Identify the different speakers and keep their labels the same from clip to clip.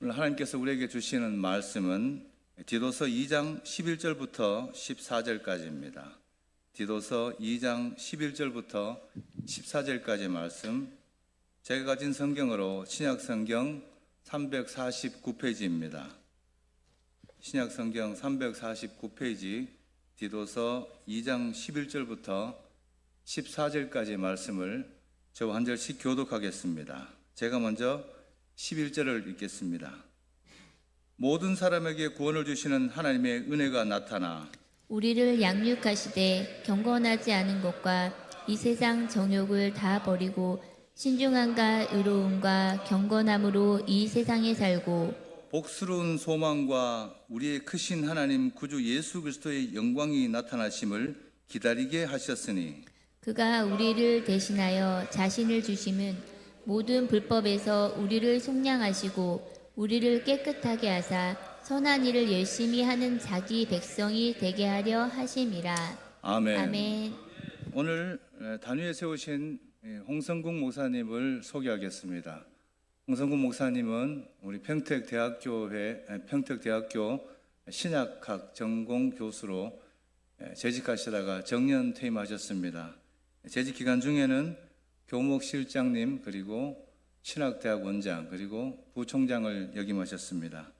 Speaker 1: 오늘 하나님께서 우리에게 주시는 말씀은 디도서 2장 11절부터 14절까지입니다. 디도서 2장 11절부터 14절까지 말씀, 제가 가진 성경으로 신약성경 349페이지입니다. 신약성경 349페이지 디도서 2장 11절부터 14절까지 말씀을 저와 한 절씩 교독하겠습니다. 제가 먼저 11절을 읽겠습니다. 모든 사람에게 구원을 주시는 하나님의 은혜가 나타나
Speaker 2: 우리를 양육하시되 경건하지 않은 것과 이 세상 정욕을 다 버리고 신중함과 의로움과 경건함으로 이 세상에 살고
Speaker 1: 복스러운 소망과 우리의 크신 하나님 구주 예수 그리스도의 영광이 나타나심을 기다리게 하셨으니
Speaker 2: 그가 우리를 대신하여 자신을 주심은 모든 불법에서 우리를 속량하시고 우리를 깨끗하게 하사 선한 일을 열심히 하는 자기 백성이 되게 하려 하심이라.
Speaker 1: 아멘.
Speaker 2: 아멘.
Speaker 1: 오늘 단위에 세우신 홍성국 목사님을 소개하겠습니다. 홍성국 목사님은 우리 평택대학교 신약학 전공 교수로 재직하시다가 정년 퇴임하셨습니다. 재직 기간 중에는 교목실장님, 그리고 신학대학 원장, 그리고 부총장을 역임하셨습니다.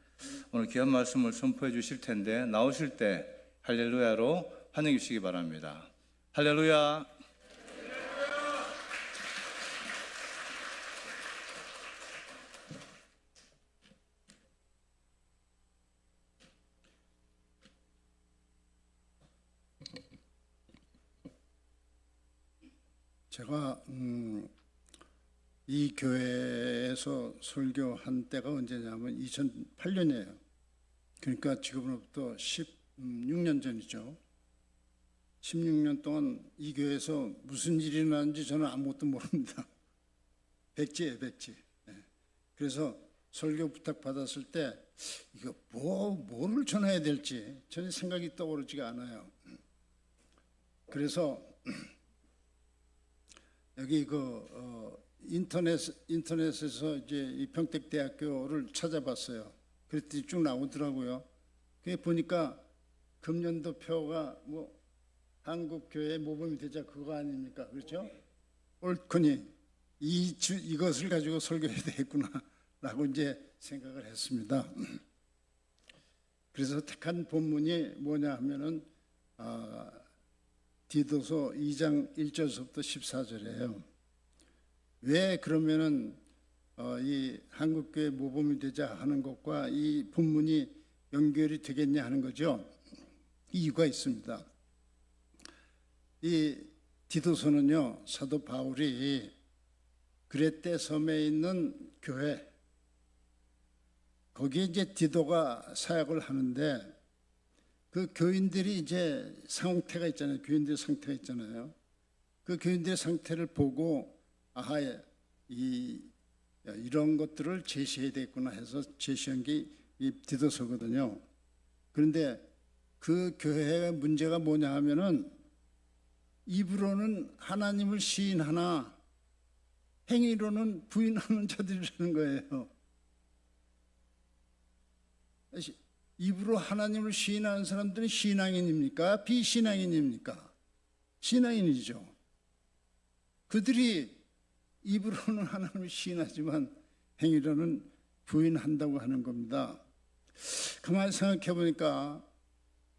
Speaker 1: 오늘 귀한 말씀을 선포해 주실 텐데 나오실 때 할렐루야로 환영해 주시기 바랍니다. 할렐루야.
Speaker 3: 제가 이 교회에서 설교한 때가 언제냐면 2008년이에요. 그러니까 지금으로부터 16년 전이죠. 16년 동안 이 교회에서 무슨 일이 일어났는지 저는 아무것도 모릅니다. 백지예요, 백지. 그래서 설교 부탁 받았을 때 이거 뭐를 전해야 될지 전혀 생각이 떠오르지가 않아요. 그래서 여기 인터넷에서 이제 이 평택대학교를 찾아봤어요. 그랬더니 쭉 나오더라고요. 그게 보니까 금년도 표가 뭐 한국교회 모범이 되자 그거 아닙니까? 그렇죠? 옳거니 이것을 가지고 설교해야 되겠구나라고 이제 생각을 했습니다. 그래서 택한 본문이 뭐냐 하면은 디도서 2장 1절부터 14절이에요. 왜 그러면은 이 한국교회 모범이 되자 하는 것과 이 본문이 연결이 되겠냐 하는 거죠. 이유가 있습니다. 이 디도서는요, 사도 바울이 그레테 섬에 있는 교회, 거기에 이제 디도가 사역을 하는데 그 교인들이 이제 상태가 있잖아요. 교인들의 상태가 있잖아요. 그 교인들의 상태를 보고 이런 것들을 제시해야 되겠구나 해서 제시한 게 이 디도서거든요. 그런데 그 교회의 문제가 뭐냐 하면은 입으로는 하나님을 시인하나 행위로는 부인하는 자들이라는 거예요. 입으로 하나님을 시인하는 사람들은 신앙인입니까? 비신앙인입니까? 신앙인이죠. 그들이 입으로는 하나님을 시인하지만 행위로는 부인한다고 하는 겁니다. 가만히 생각해 보니까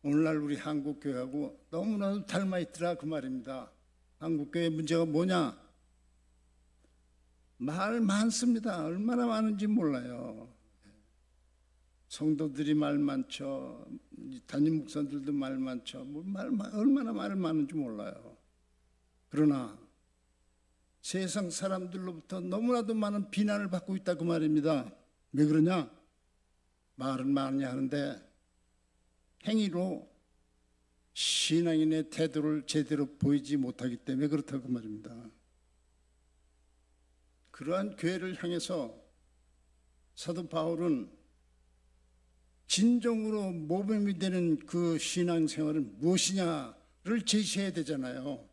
Speaker 3: 오늘날 우리 한국교회하고 너무나도 닮아있더라 그 말입니다. 한국교회 문제가 뭐냐? 말 많습니다. 얼마나 많은지 몰라요. 성도들이 말 많죠. 담임 목사들도 말 많죠. 얼마나 말을 많은지 몰라요. 그러나 세상 사람들로부터 너무나도 많은 비난을 받고 있다 그 말입니다. 왜 그러냐? 말은 많이 하는데 행위로 신앙인의 태도를 제대로 보이지 못하기 때문에 그렇다고 그 말입니다. 그러한 교회를 향해서 사도 바울은 진정으로 모범이 되는 그 신앙생활은 무엇이냐를 제시해야 되잖아요.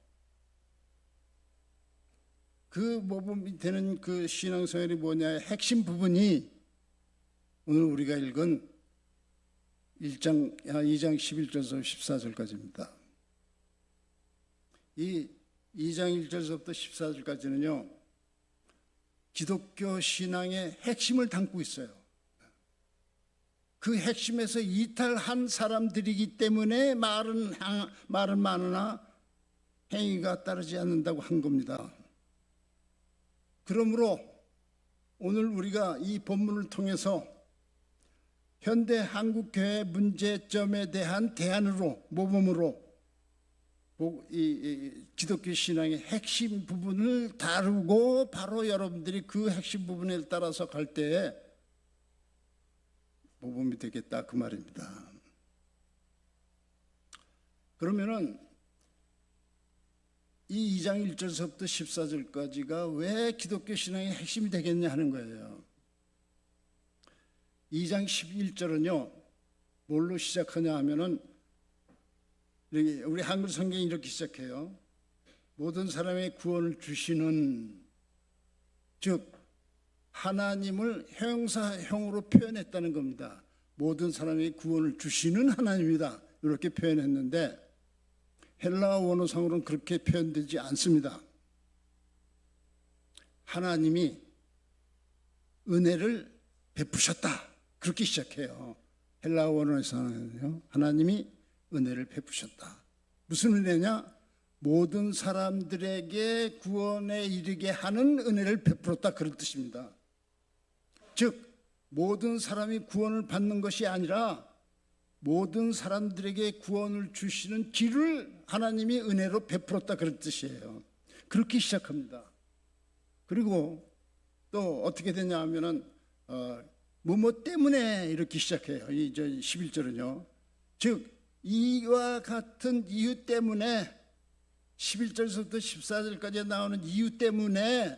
Speaker 3: 그 모범이 되는 그 신앙생활이 뭐냐, 핵심 부분이 오늘 우리가 읽은 2장 11절에서 14절까지입니다. 이 2장 1절에서부터 14절까지는요, 기독교 신앙의 핵심을 담고 있어요. 그 핵심에서 이탈한 사람들이기 때문에 말은 많으나 행위가 따르지 않는다고 한 겁니다. 그러므로 오늘 우리가 이 본문을 통해서 현대 한국교회 문제점에 대한 대안으로, 모범으로 이 기독교 신앙의 핵심 부분을 다루고 바로 여러분들이 그 핵심 부분에 따라서 갈 때에 모범이 되겠다, 그 말입니다. 그러면은 이 2장 1절에서부터 14절까지가 왜 기독교 신앙의 핵심이 되겠냐 하는 거예요. 2장 11절은요, 뭘로 시작하냐 하면은, 우리 한글 성경이 이렇게 시작해요. 모든 사람의 구원을 주시는, 즉 하나님을 형용사형으로 표현했다는 겁니다. 모든 사람의 구원을 주시는 하나님이다, 이렇게 표현했는데 헬라어 원어상으로는 그렇게 표현되지 않습니다. 하나님이 은혜를 베푸셨다, 그렇게 시작해요. 헬라어 원어에서는요, 하나님이 은혜를 베푸셨다. 무슨 은혜냐? 모든 사람들에게 구원에 이르게 하는 은혜를 베풀었다, 그런 뜻입니다. 즉 모든 사람이 구원을 받는 것이 아니라 모든 사람들에게 구원을 주시는 길을 하나님이 은혜로 베풀었다, 그런 뜻이에요. 그렇게 시작합니다. 그리고 또 어떻게 되냐 하면은 뭐뭐 때문에 이렇게 시작해요. 이 11절은요. 즉 이와 같은 이유 때문에, 11절에서부터 14절까지 나오는 이유 때문에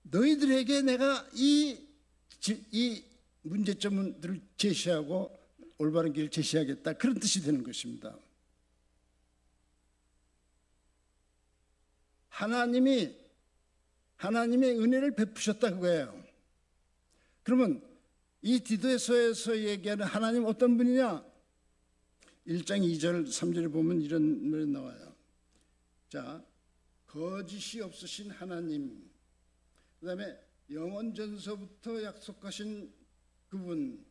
Speaker 3: 너희들에게 내가 이 문제점들을 제시하고 올바른 길을 제시하겠다, 그런 뜻이 되는 것입니다. 하나님의 은혜를 베푸셨다, 그거예요. 그러면 이 디도서에서 얘기하는 하나님 어떤 분이냐? 1장 2절 3절에 보면 이런 말이 나와요. 자, 거짓이 없으신 하나님, 그 다음에 영원전서부터 약속하신 그분,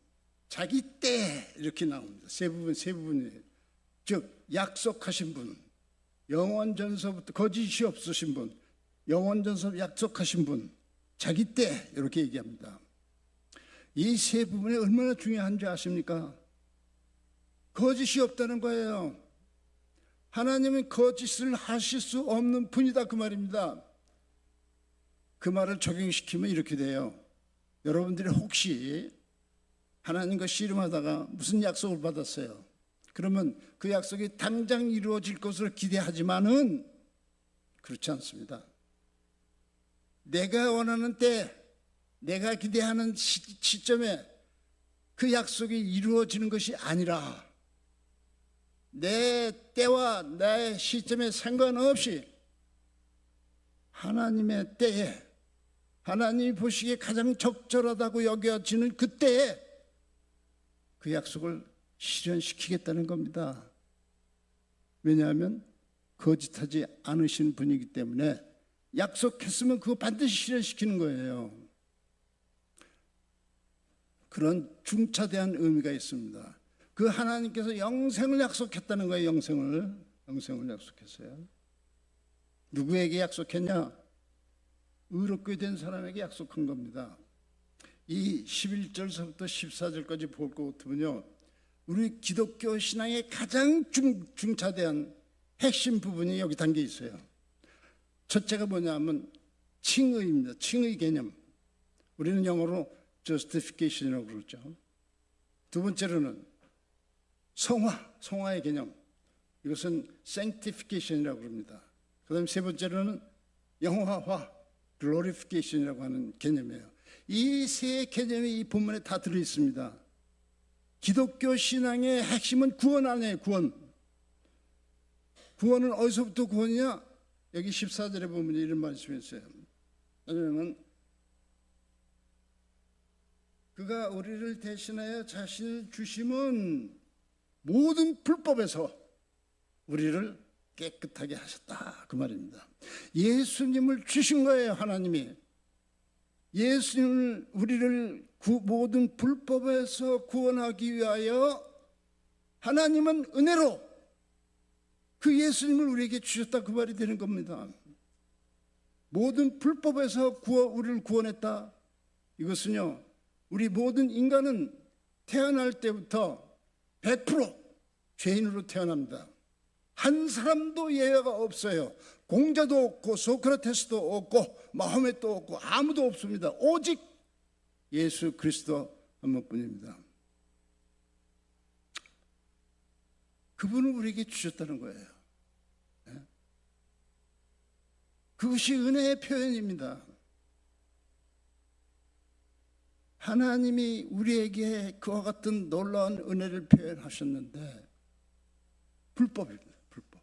Speaker 3: 자기 때, 이렇게 나옵니다. 세 부분이에요. 즉 약속하신 분, 영원전서부터 거짓이 없으신 분, 영원전서 약속하신 분, 자기 때, 이렇게 얘기합니다. 이 세 부분이 얼마나 중요한지 아십니까? 거짓이 없다는 거예요. 하나님은 거짓을 하실 수 없는 분이다, 그 말입니다. 그 말을 적용시키면 이렇게 돼요. 여러분들이 혹시 하나님과 씨름하다가 무슨 약속을 받았어요. 그러면 그 약속이 당장 이루어질 것을 기대하지만은 그렇지 않습니다. 내가 원하는 때, 내가 기대하는 시점에 그 약속이 이루어지는 것이 아니라 내 때와 내 시점에 상관없이 하나님의 때에, 하나님이 보시기에 가장 적절하다고 여겨지는 그때에 그 약속을 실현시키겠다는 겁니다. 왜냐하면 거짓하지 않으신 분이기 때문에 약속했으면 그거 반드시 실현시키는 거예요. 그런 중차대한 의미가 있습니다. 그 하나님께서 영생을 약속했다는 거예요. 영생을 약속했어요. 누구에게 약속했냐? 의롭게 된 사람에게 약속한 겁니다. 이 11절서부터 14절까지 볼 것 같으면요, 우리 기독교 신앙의 가장 중차대한 핵심 부분이 여기 담겨 있어요. 첫째가 뭐냐면 칭의입니다. 칭의 개념. 우리는 영어로 justification이라고 그러죠. 두 번째로는 성화의 개념. 이것은 sanctification이라고 그럽니다. 그 다음에 세 번째로는 영화화, glorification이라고 하는 개념이에요. 이 세 개념이 이 본문에 다 들어있습니다. 기독교 신앙의 핵심은 구원 아니에요. 구원은 어디서부터 구원이냐? 여기 14절에 보면 이런 말씀이 있어요. 왜냐하면 그가 우리를 대신하여 자신을 주심은 모든 불법에서 우리를 깨끗하게 하셨다, 그 말입니다. 예수님을 주신 거예요. 하나님이 예수님을 우리를 모든 불법에서 구원하기 위하여 하나님은 은혜로 그 예수님을 우리에게 주셨다, 그 말이 되는 겁니다. 모든 불법에서 우리를 구원했다. 이것은요, 우리 모든 인간은 태어날 때부터 100% 죄인으로 태어납니다. 한 사람도 예외가 없어요. 공자도 없고 소크라테스도 없고 마호멧도 없고 아무도 없습니다. 오직 예수 그리스도 한 분뿐입니다. 그분을 우리에게 주셨다는 거예요. 그것이 은혜의 표현입니다. 하나님이 우리에게 그와 같은 놀라운 은혜를 표현하셨는데 불법입니다. 불법.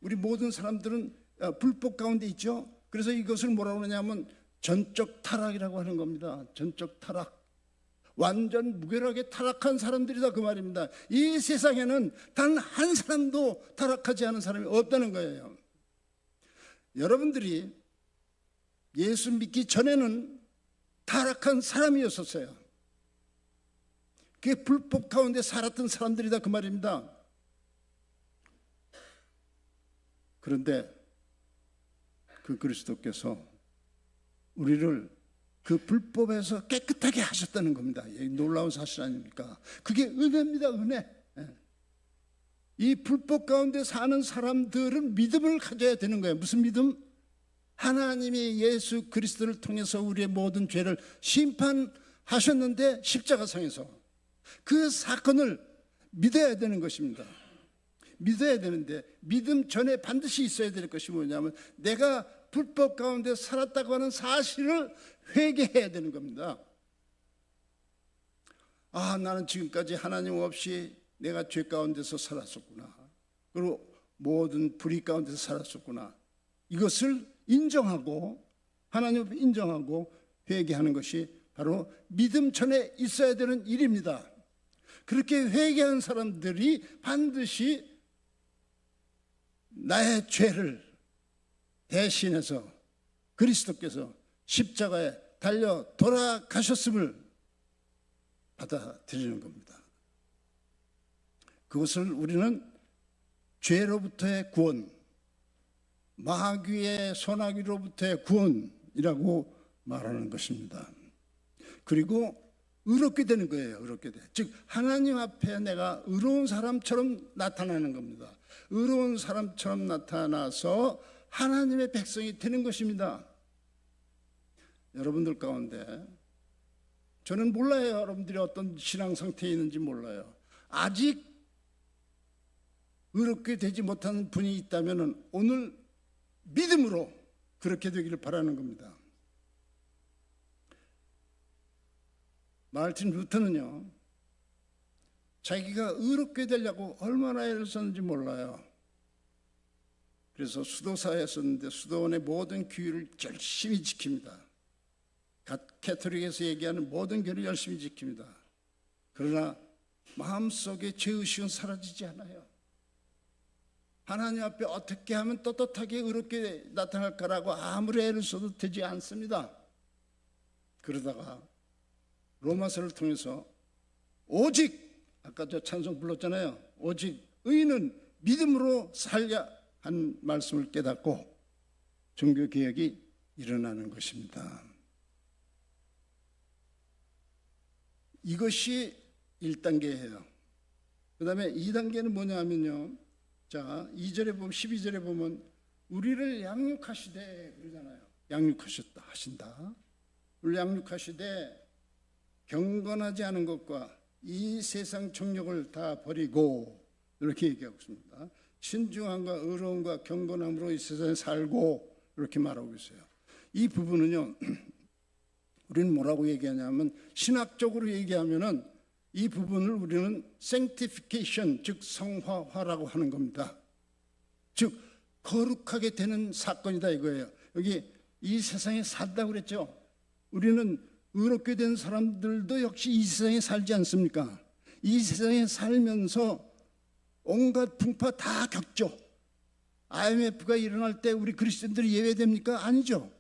Speaker 3: 우리 모든 사람들은 불법 가운데 있죠. 그래서 이것을 뭐라고 하냐면 전적 타락이라고 하는 겁니다. 전적 타락. 완전 무결하게 타락한 사람들이다, 그 말입니다. 이 세상에는 단 한 사람도 타락하지 않은 사람이 없다는 거예요. 여러분들이 예수 믿기 전에는 타락한 사람이었었어요. 그게 불법 가운데 살았던 사람들이다, 그 말입니다. 그런데 그 그리스도께서 우리를 그 불법에서 깨끗하게 하셨다는 겁니다. 놀라운 사실 아닙니까? 그게 은혜입니다, 은혜. 이 불법 가운데 사는 사람들은 믿음을 가져야 되는 거예요. 무슨 믿음? 하나님이 예수 그리스도를 통해서 우리의 모든 죄를 심판하셨는데 십자가상에서 그 사건을 믿어야 되는 것입니다. 믿어야 되는데 믿음 전에 반드시 있어야 될 것이 뭐냐면 내가 불법 가운데 살았다고 하는 사실을 회개해야 되는 겁니다. 아, 나는 지금까지 하나님 없이 내가 죄 가운데서 살았었구나. 그리고 모든 불의 가운데서 살았었구나. 이것을 인정하고 하나님 앞에 인정하고 회개하는 것이 바로 믿음 전에 있어야 되는 일입니다. 그렇게 회개한 사람들이 반드시 나의 죄를 대신해서 그리스도께서 십자가에 달려 돌아가셨음을 받아들이는 겁니다. 그것을 우리는 죄로부터의 구원, 마귀의 소나기로부터의 구원이라고 말하는 것입니다. 그리고 의롭게 되는 거예요. 의롭게 돼. 즉 하나님 앞에 내가 의로운 사람처럼 나타나는 겁니다. 의로운 사람처럼 나타나서 하나님의 백성이 되는 것입니다. 여러분들 가운데 저는 몰라요. 여러분들이 어떤 신앙 상태에 있는지 몰라요. 아직 의롭게 되지 못한 분이 있다면 오늘 믿음으로 그렇게 되기를 바라는 겁니다. 마르틴 루터는요, 자기가 의롭게 되려고 얼마나 애를 썼는지 몰라요. 그래서 수도사에 썼는데 수도원의 모든 규율을 열심히 지킵니다. 캐토릭에서 얘기하는 모든 규율을 열심히 지킵니다. 그러나 마음속에 죄의식은 사라지지 않아요. 하나님 앞에 어떻게 하면 떳떳하게 의롭게 나타날까라고 아무리 애를 써도 되지 않습니다. 그러다가 로마서를 통해서 오직, 아까 저 찬송 불렀잖아요. 오직 의인은 믿음으로 살야 한 말씀을 깨닫고 종교개혁이 일어나는 것입니다. 이것이 1단계예요. 그 다음에 2단계는 뭐냐 하면요, 자 2절에 보면 12절에 보면 우리를 양육하시되 그러잖아요. 양육하셨다 하신다. 우리를 양육하시되 경건하지 않은 것과 이 세상 정욕을 다 버리고 이렇게 얘기하고 있습니다. 신중함과 의로움과 경건함으로 이 세상에 살고 이렇게 말하고 있어요. 이 부분은요, 우리는 뭐라고 얘기하냐면 신학적으로 얘기하면은 이 부분을 우리는 sanctification, 즉 성화화라고 하는 겁니다. 즉 거룩하게 되는 사건이다 이거예요. 여기 이 세상에 산다고 그랬죠. 우리는 의롭게 된 사람들도 역시 이 세상에 살지 않습니까? 이 세상에 살면서 온갖 풍파 다 겪죠. IMF가 일어날 때 우리 그리스도인들이 예외됩니까? 아니죠.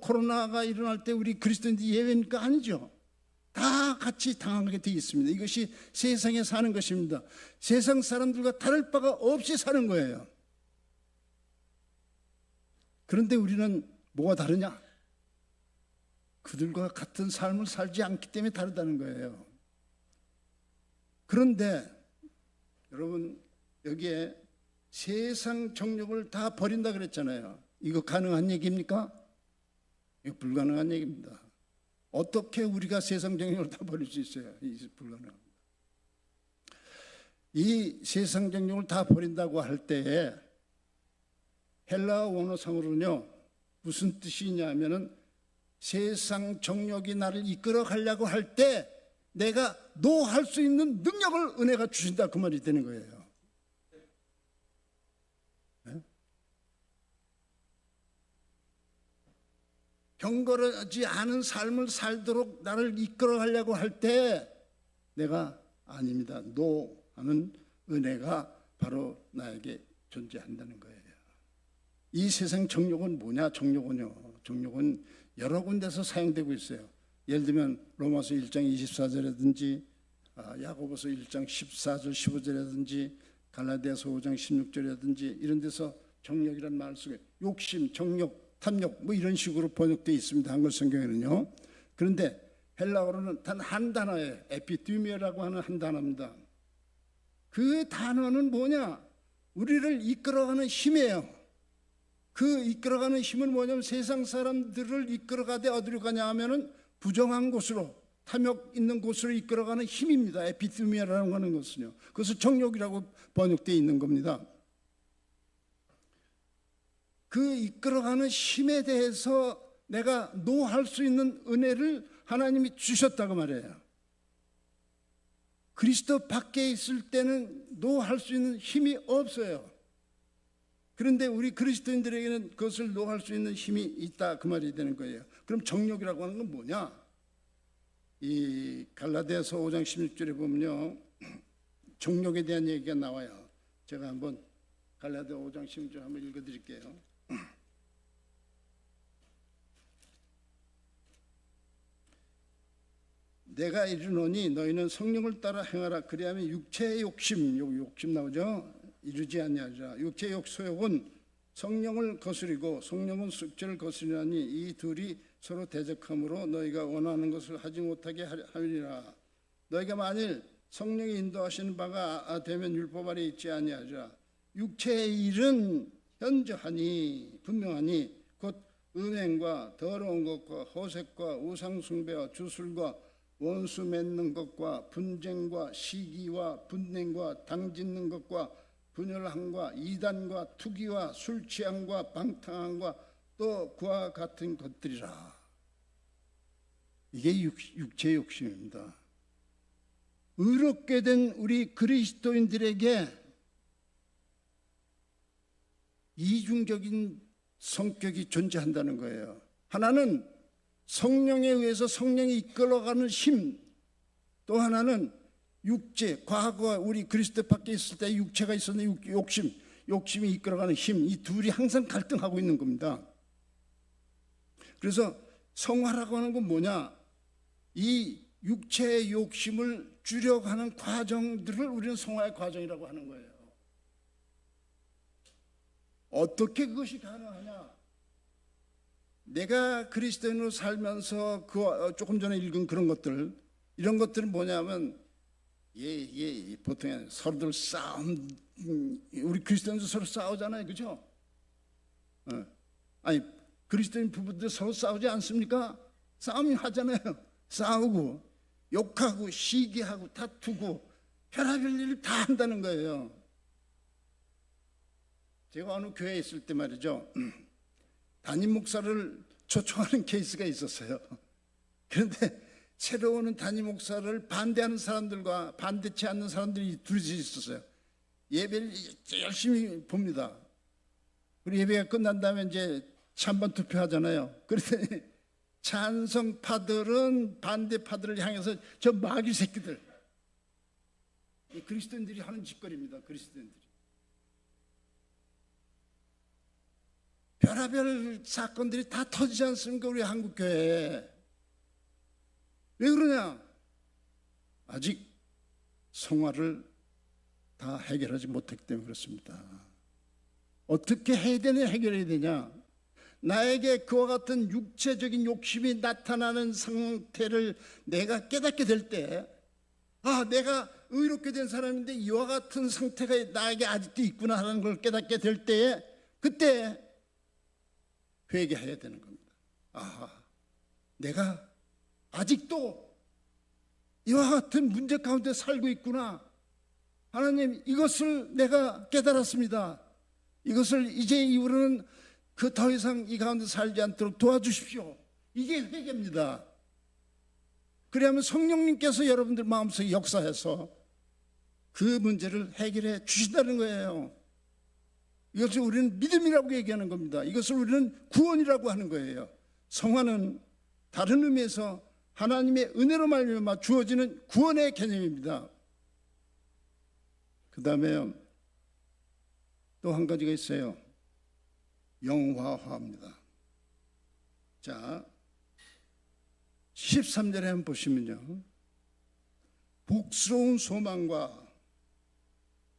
Speaker 3: 코로나가 일어날 때 우리 그리스도인들이 예외입니까? 아니죠. 다 같이 당하게 되어 있습니다. 이것이 세상에 사는 것입니다. 세상 사람들과 다를 바가 없이 사는 거예요. 그런데 우리는 뭐가 다르냐? 그들과 같은 삶을 살지 않기 때문에 다르다는 거예요. 그런데 여러분, 여기에 세상 정욕을 다 버린다 그랬잖아요. 이거 가능한 얘기입니까? 이거 불가능한 얘기입니다. 어떻게 우리가 세상 정욕을 다 버릴 수 있어요? 이게 불가능합니다. 이 세상 정욕을 다 버린다고 할 때에 헬라어 원어상으로는요, 무슨 뜻이냐면은 세상 정욕이 나를 이끌어 가려고 할 때 내가 노할 수 있는 능력을 은혜가 주신다, 그 말이 되는 거예요. 네? 경건하지 않은 삶을 살도록 나를 이끌어 가려고 할 때 내가 아닙니다, 노 하는 은혜가 바로 나에게 존재한다는 거예요. 이 세상 정욕은 뭐냐? 정욕은 여러 군데서 사용되고 있어요. 예를 들면 로마서 1장 24절이라든지 야고보서 1장 14절 15절이라든지 갈라디아서 5장 16절이라든지 이런 데서 정욕이라는 말 속에 욕심, 정욕, 탐욕 뭐 이런 식으로 번역되어 있습니다. 한글 성경에는요. 그런데 헬라어로는 단 한 단어예요. 에피투미라고 하는 한 단어입니다. 그 단어는 뭐냐? 우리를 이끌어가는 힘이에요. 그 이끌어가는 힘은 뭐냐면 세상 사람들을 이끌어가되 어디로 가냐 하면은 부정한 곳으로, 탐욕 있는 곳으로 이끌어가는 힘입니다. 에피투미아라는 하는 것은요. 그것을 정욕이라고 번역되어 있는 겁니다. 그 이끌어가는 힘에 대해서 내가 노할 수 있는 은혜를 하나님이 주셨다고 말해요. 그리스도 밖에 있을 때는 노할 수 있는 힘이 없어요. 그런데 우리 그리스도인들에게는 그것을 노할 수 있는 힘이 있다, 그 말이 되는 거예요. 그럼 정욕이라고 하는 건 뭐냐? 이 갈라디아서 5장 16절에 보면요, 정욕에 대한 얘기가 나와요. 제가 한번 갈라디아 5장 16절 한번 읽어드릴게요. 내가 이르노니 너희는 성령을 따라 행하라. 그리하면 육체의 욕심 나오죠. 이루지 아니하리라. 육체의 소욕은 성령을 거스리고 성령은 육체를 거스리나니 이 둘이 서로 대적함으로 너희가 원하는 것을 하지 못하게 하리라. 너희가 만일 성령이 인도하시는 바가 되면 율법 아래 있지 아니하리라. 육체의 일은 현저하니 분명하니 곧 음행과 더러운 것과 허색과 우상숭배와 주술과 원수 맺는 것과 분쟁과 시기와 분냉과 당짓는 것과 분열함과 이단과 투기와 술 취함과 방탕함과 또 그와 같은 것들이라. 이게 육체의 욕심입니다. 의롭게 된 우리 그리스도인들에게 이중적인 성격이 존재한다는 거예요. 하나는 성령에 의해서 성령이 이끌어가는 힘, 또 하나는 육체, 과거 우리 그리스도 밖에 있을 때 육체가 있었는데 욕심이 이끌어가는 힘, 이 둘이 항상 갈등하고 있는 겁니다. 그래서 성화라고 하는 건 뭐냐? 이 육체의 욕심을 줄여가는 과정들을 우리는 성화의 과정이라고 하는 거예요. 어떻게 그것이 가능하냐? 내가 그리스도인으로 살면서 조금 전에 읽은 그런 것들, 이런 것들은 뭐냐면 보통 서로들 싸움, 우리 그리스도인도 서로 싸우잖아요, 그죠? 아니 그리스도인 부부들 서로 싸우지 않습니까? 싸움 하잖아요. 싸우고 욕하고 시기하고 다투고 별의별 일을 다 한다는 거예요. 제가 어느 교회에 있을 때 말이죠, 담임 목사를 초청하는 케이스가 있었어요. 그런데 새로 오는 담임 목사를 반대하는 사람들과 반대치 않는 사람들이 둘이서 있었어요. 예배를 열심히 봅니다. 그리고 예배가 끝난 다음에 이제 찬반 투표하잖아요. 그랬더니 찬성파들은 반대파들을 향해서 저 마귀 새끼들, 그리스도인들이 하는 짓거리입니다. 그리스도인들이 별의별 사건들이 다 터지지 않습니까? 우리 한국교회에. 왜 그러냐? 아직 성화를 다 해결하지 못했기 때문에 그렇습니다. 어떻게 해야 되냐, 해결해야 되냐? 나에게 그와 같은 육체적인 욕심이 나타나는 상태를 내가 깨닫게 될 때, 내가 의롭게 된 사람인데 이와 같은 상태가 나에게 아직도 있구나 하는 걸 깨닫게 될 때에, 그때 회개해야 되는 겁니다. 내가 아직도 이와 같은 문제 가운데 살고 있구나. 하나님, 이것을 내가 깨달았습니다. 이것을 이제 이후로는 더 이상 이 가운데 살지 않도록 도와주십시오. 이게 회개입니다. 그래야만 성령님께서 여러분들 마음속에 역사해서 그 문제를 해결해 주신다는 거예요. 이것을 우리는 믿음이라고 얘기하는 겁니다. 이것을 우리는 구원이라고 하는 거예요. 성화는 다른 의미에서 하나님의 은혜로 말미암아 주어지는 구원의 개념입니다. 그 다음에 또 한 가지가 있어요. 영화화입니다. 자, 13절에 한번 보시면요, 복스러운 소망과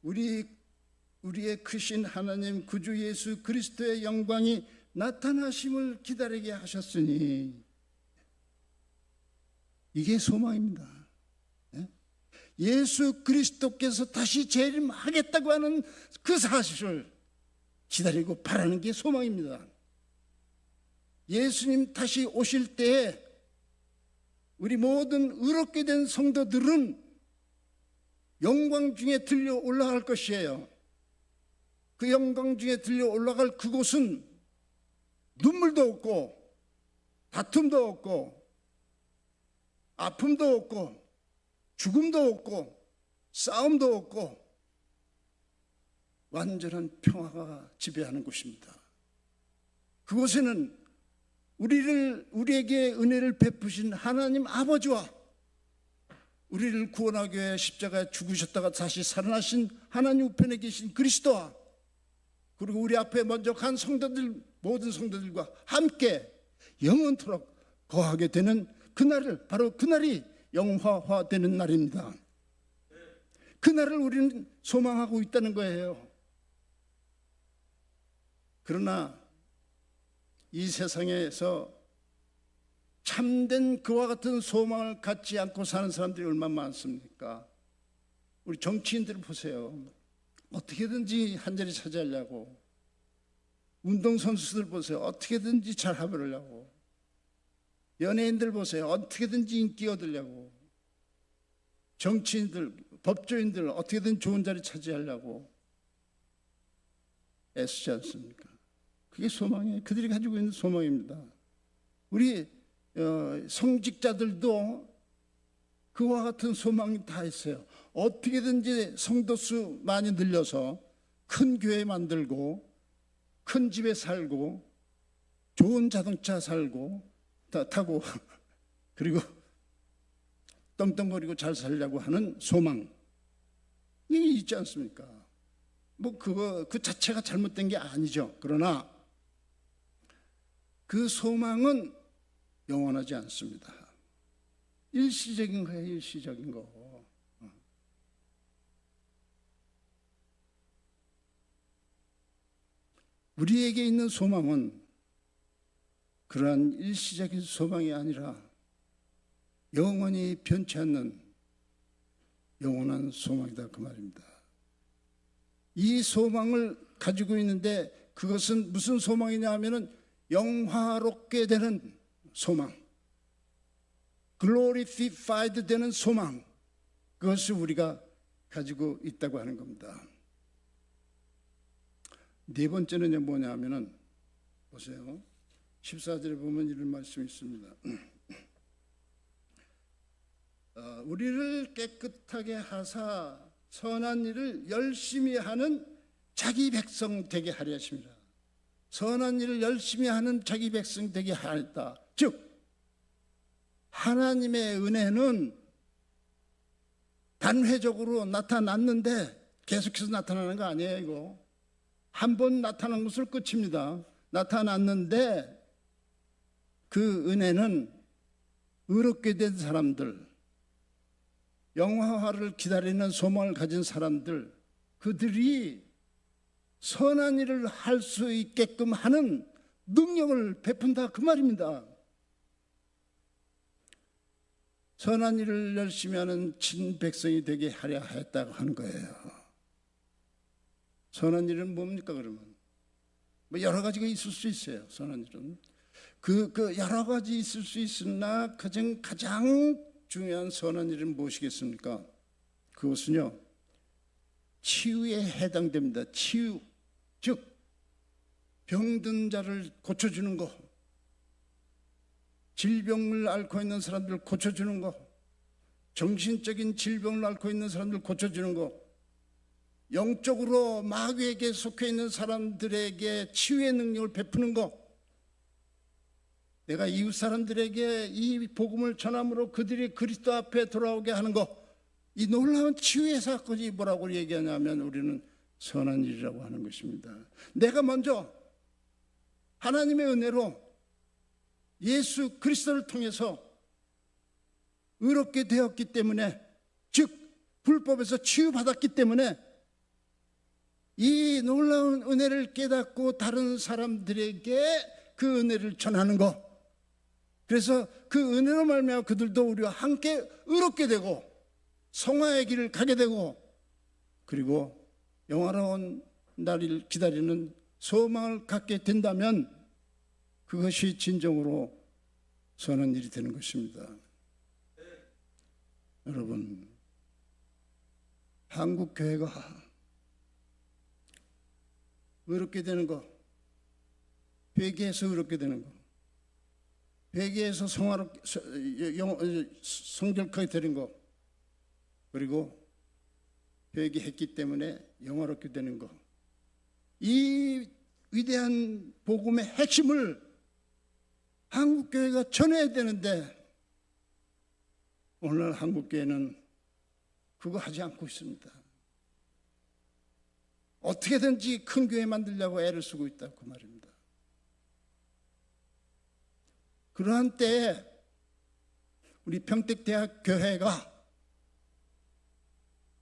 Speaker 3: 우리의 크신 하나님 구주 예수 그리스도의 영광이 나타나심을 기다리게 하셨으니, 이게 소망입니다. 예수 그리스도께서 다시 재림하겠다고 하는 그 사실을 기다리고 바라는 게 소망입니다. 예수님 다시 오실 때에 우리 모든 의롭게 된 성도들은 영광 중에 들려 올라갈 것이에요. 그 영광 중에 들려 올라갈 그곳은 눈물도 없고 다툼도 없고 아픔도 없고 죽음도 없고 싸움도 없고 완전한 평화가 지배하는 곳입니다. 그곳에는 우리에게 은혜를 베푸신 하나님 아버지와 우리를 구원하기 위해 십자가에 죽으셨다가 다시 살아나신 하나님 우편에 계신 그리스도와, 그리고 우리 앞에 먼저 간 성도들, 모든 성도들과 함께 영원토록 거하게 되는 그날을, 바로 그날이 영화화되는 날입니다. 그날을 우리는 소망하고 있다는 거예요. 그러나 이 세상에서 참된 그와 같은 소망을 갖지 않고 사는 사람들이 얼마나 많습니까? 우리 정치인들을 보세요. 어떻게든지 한 자리 차지하려고. 운동선수들 보세요. 어떻게든지 잘 해보려고. 연예인들 보세요. 어떻게든지 인기 얻으려고. 정치인들, 법조인들 어떻게든 좋은 자리 차지하려고 애쓰지 않습니까? 그게 소망이에요. 그들이 가지고 있는 소망입니다. 우리 성직자들도 그와 같은 소망이 다 있어요. 어떻게든지 성도수 많이 늘려서 큰 교회 만들고 큰 집에 살고 좋은 자동차 타고 그리고 떵떵거리고 잘 살려고 하는 소망, 이게 있지 않습니까? 그 자체가 잘못된 게 아니죠. 그러나 그 소망은 영원하지 않습니다. 일시적인 거예요. 일시적인 거. 우리에게 있는 소망은 그러한 일시적인 소망이 아니라 영원히 변치 않는 영원한 소망이다, 그 말입니다. 이 소망을 가지고 있는데 그것은 무슨 소망이냐 하면은 영화롭게 되는 소망, glorified 되는 소망, 그것을 우리가 가지고 있다고 하는 겁니다. 네 번째는 뭐냐 하면은, 보세요, 14절에 보면 이런 말씀이 있습니다. 우리를 깨끗하게 하사 선한 일을 열심히 하는 자기 백성 되게 하려 하십니다. 선한 일을 열심히 하는 자기 백성 되게 하였다. 즉 하나님의 은혜는 단회적으로 나타났는데 계속해서 나타나는 거 아니에요. 이거 한 번 나타난 것으로 끝입니다. 나타났는데 그 은혜는 의롭게 된 사람들, 영화화를 기다리는 소망을 가진 사람들, 그들이 선한 일을 할 수 있게끔 하는 능력을 베푼다, 그 말입니다. 선한 일을 열심히 하는 친백성이 되게 하려 했다고 하는 거예요. 선한 일은 뭡니까 그러면? 뭐 여러 가지가 있을 수 있어요. 선한 일은 그 여러 가지 있을 수 있으나 가장 중요한 선한 일은 무엇이겠습니까? 그것은요, 치유에 해당됩니다. 치유, 즉 병든 자를 고쳐주는 거, 질병을 앓고 있는 사람들 고쳐주는 거, 정신적인 질병을 앓고 있는 사람들 고쳐주는 거, 영적으로 마귀에게 속해 있는 사람들에게 치유의 능력을 베푸는 거, 내가 이웃 사람들에게 이 복음을 전함으로 그들이 그리스도 앞에 돌아오게 하는 거, 이 놀라운 치유의 사건이 뭐라고 얘기하냐면 우리는 선한 일이라고 하는 것입니다. 내가 먼저 하나님의 은혜로 예수 그리스도를 통해서 의롭게 되었기 때문에, 즉 불법에서 치유받았기 때문에 이 놀라운 은혜를 깨닫고 다른 사람들에게 그 은혜를 전하는 것, 그래서 그 은혜로 말미암아 그들도 우리와 함께 의롭게 되고 성화의 길을 가게 되고, 그리고 영화로운 날을 기다리는 소망을 갖게 된다면 그것이 진정으로 선한 일이 되는 것입니다. 여러분, 한국 교회가 의롭게 되는 거, 회개해서 의롭게 되는 거, 회개해서 성결하게 되는 거, 그리고 회개했기 때문에 영화롭게 되는 거, 이 위대한 복음의 핵심을 한국교회가 전해야 되는데 오늘 한국교회는 그거 하지 않고 있습니다. 어떻게든지 큰 교회 만들려고 애를 쓰고 있다고 그 말입니다. 그러한 때에 우리 평택대학 교회가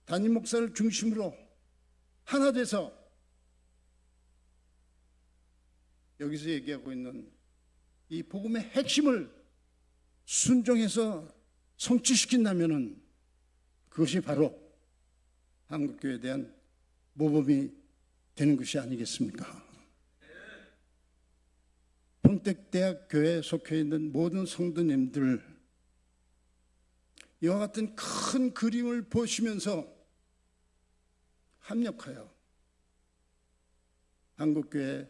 Speaker 3: 담임 목사를 중심으로 하나 돼서 여기서 얘기하고 있는 이 복음의 핵심을 순종해서 성취시킨다면은 그것이 바로 한국교회에 대한 모범이 되는 것이 아니겠습니까? 평택대학 교회에 속해 있는 모든 성도님들, 이와 같은 큰 그림을 보시면서 합력하여 한국교회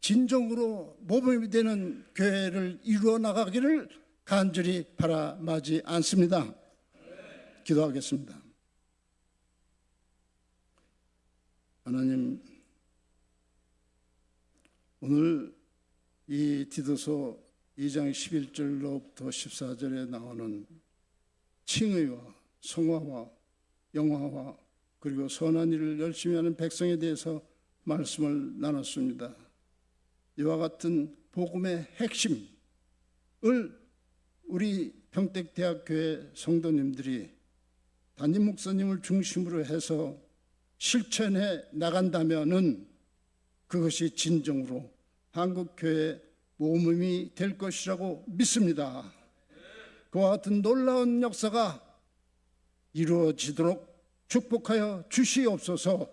Speaker 3: 진정으로 모범이 되는 교회를 이루어 나가기를 간절히 바라마지 않습니다. 기도하겠습니다. 하나님, 오늘 이 디도서 2장 11절로부터 14절에 나오는 칭의와 성화와 영화와 그리고 선한 일을 열심히 하는 백성에 대해서 말씀을 나눴습니다. 이와 같은 복음의 핵심을 우리 평택대학교회 성도님들이 담임 목사님을 중심으로 해서 실천해 나간다면은 그것이 진정으로 한국교회 모범이 될 것이라고 믿습니다. 그와 같은 놀라운 역사가 이루어지도록 축복하여 주시옵소서.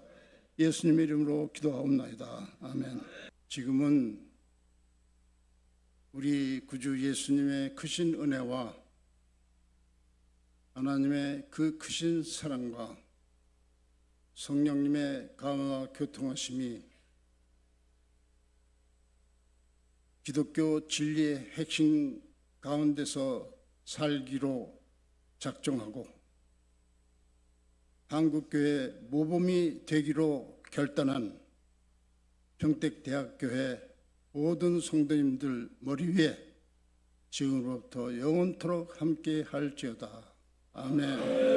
Speaker 3: 예수님의 이름으로 기도하옵나이다. 아멘. 지금은 우리 구주 예수님의 크신 은혜와 하나님의 그 크신 사랑과 성령님의 감화와 교통하심이 기독교 진리의 핵심 가운데서 살기로 작정하고 한국교회 모범이 되기로 결단한 평택대학교회 모든 성도님들 머리 위에 지금으로부터 영원토록 함께 할지어다. 아멘.